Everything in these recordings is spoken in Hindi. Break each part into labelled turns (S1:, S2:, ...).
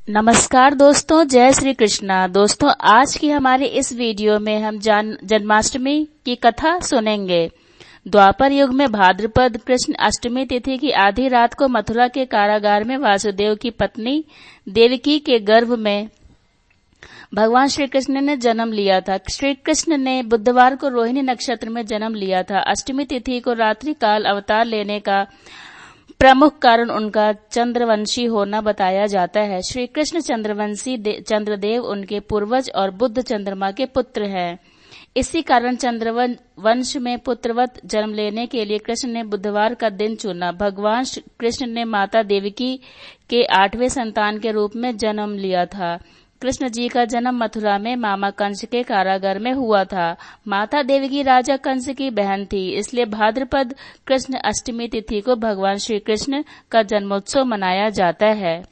S1: नमस्कार दोस्तों, जय श्री कृष्णा। दोस्तों, आज की हमारे इस वीडियो में हम जन्माष्टमी की कथा सुनेंगे। द्वापर युग में भाद्रपद कृष्ण अष्टमी तिथि की आधी रात को मथुरा के कारागार में वासुदेव की पत्नी देवकी के गर्भ में भगवान श्री कृष्ण ने जन्म लिया था। श्री कृष्ण ने बुधवार को रोहिणी नक्षत्र में जन्म लिया था। अष्टमी तिथि को रात्रि काल अवतार लेने का प्रमुख कारण उनका चंद्रवंशी होना बताया जाता है। श्री कृष्ण चंद्रवंशी चंद्रदेव उनके पूर्वज और बुद्ध चंद्रमा के पुत्र हैं। इसी कारण चंद्रवंश में पुत्रवत जन्म लेने के लिए कृष्ण ने बुधवार का दिन चुना। भगवान कृष्ण ने माता देवकी के 8वें संतान के रूप में जन्म लिया था। कृष्ण जी का जन्म मथुरा में मामा कंस के कारागार में हुआ था। माता देवकी राजा कंस की बहन थी, इसलिए भाद्रपद कृष्ण अष्टमी तिथि को भगवान श्री कृष्ण का जन्मोत्सव मनाया जाता है।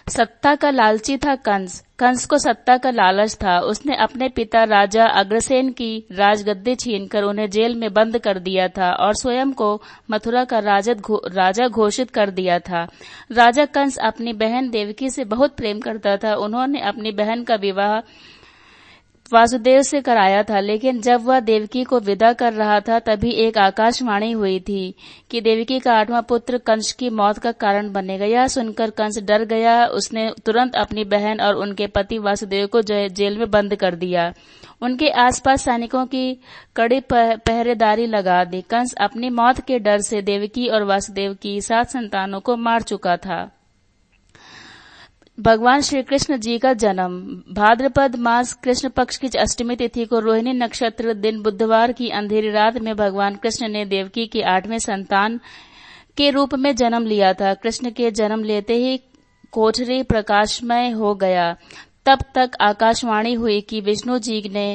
S1: सत्ता का लालची था कंस। कंस को सत्ता का लालच था। उसने अपने पिता राजा अग्रसेन की राजगद्दी छीनकर उन्हें जेल में बंद कर दिया था और स्वयं को मथुरा का राजा घोषित कर दिया था। राजा कंस अपनी बहन देवकी से बहुत प्रेम करता था। उन्होंने अपनी बहन का विवाह वासुदेव से कराया था, लेकिन जब वह देवकी को विदा कर रहा था तभी एक आकाशवाणी हुई थी कि देवकी का 8वां पुत्र कंस की मौत का कारण बनेगा। यह सुनकर कंस डर गया। उसने तुरंत अपनी बहन और उनके पति वासुदेव को जेल में बंद कर दिया। उनके आसपास सैनिकों की कड़ी पहरेदारी लगा दी। कंस अपनी मौत के डर से देवकी और वासुदेव की 7 संतानों को मार चुका था। भगवान श्री कृष्ण जी का जन्म भाद्रपद मास कृष्ण पक्ष की अष्टमी तिथि को रोहिणी नक्षत्र दिन बुधवार की अंधेरी रात में भगवान कृष्ण ने देवकी के 8वें संतान के रूप में जन्म लिया था। कृष्ण के जन्म लेते ही कोठरी प्रकाशमय हो गया। तब तक आकाशवाणी हुई कि विष्णु जी ने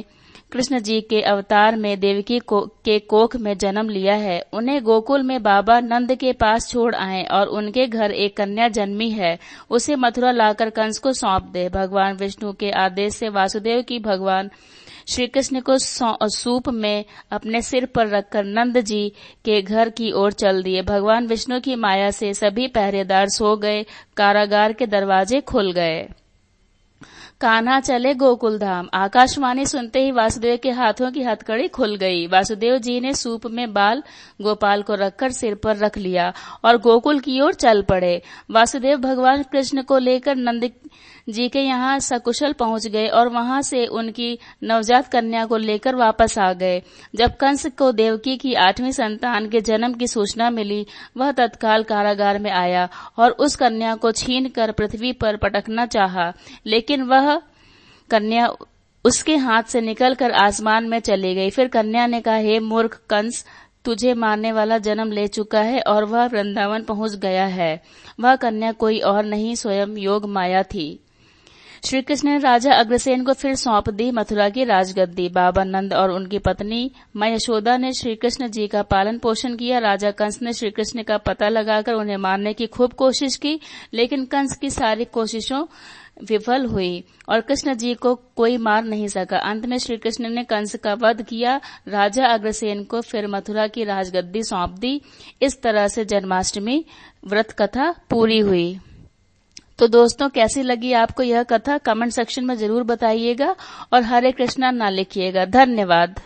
S1: कृष्ण जी के अवतार में देवकी के कोख में जन्म लिया है। उन्हें गोकुल में बाबा नंद के पास छोड़ आए और उनके घर एक कन्या जन्मी है। उसे मथुरा लाकर कंस को सौंप दे। भगवान विष्णु के आदेश से वासुदेव की भगवान श्री कृष्ण को सूप में अपने सिर पर रखकर नंद जी के घर की ओर चल दिए। भगवान विष्णु की माया से सभी पहरेदार सो गए। कारागार के दरवाजे खुल गए। कान्हा चले गोकुल धाम। आकाशवाणी सुनते ही वासुदेव के हाथों की हथकड़ी खुल गई। वासुदेव जी ने सूप में बाल गोपाल को रखकर सिर पर रख लिया और गोकुल की ओर चल पड़े। वासुदेव भगवान कृष्ण को लेकर नंद जी के यहाँ सकुशल पहुंच गए और वहां से उनकी नवजात कन्या को लेकर वापस आ गए। जब कंस को देवकी की 8वीं संतान के जन्म की सूचना मिली, वह तत्काल कारागार में आया और उस कन्या को छीनकर पृथ्वी पर पटकना चाहा, लेकिन वह कन्या उसके हाथ से निकलकर आसमान में चली गई। फिर कन्या ने कहा, हे मूर्ख कंस, तुझे मारने वाला जन्म ले चुका है और वह वृंदावन पहुंच गया है। वह कन्या कोई और नहीं, स्वयं योग माया थी। श्री कृष्ण ने राजा अग्रसेन को फिर सौंप दी मथुरा की राजगद्दी। बाबा नंद और उनकी पत्नी मां यशोदा ने श्री कृष्ण जी का पालन पोषण किया। राजा कंस ने श्री कृष्ण का पता लगाकर उन्हें मारने की खूब कोशिश की, लेकिन कंस की सारी कोशिशों विफल हुई और कृष्ण जी को कोई मार नहीं सका। अंत में श्री कृष्ण ने कंस का वध किया। राजा अग्रसेन को फिर मथुरा की राजगद्दी सौंप दी। इस तरह से जन्माष्टमी व्रत कथा पूरी हुई। तो दोस्तों, कैसी लगी आपको यह कथा? कमेंट सेक्शन में जरूर बताइएगा और हरे कृष्णा ना लिखिएगा। धन्यवाद।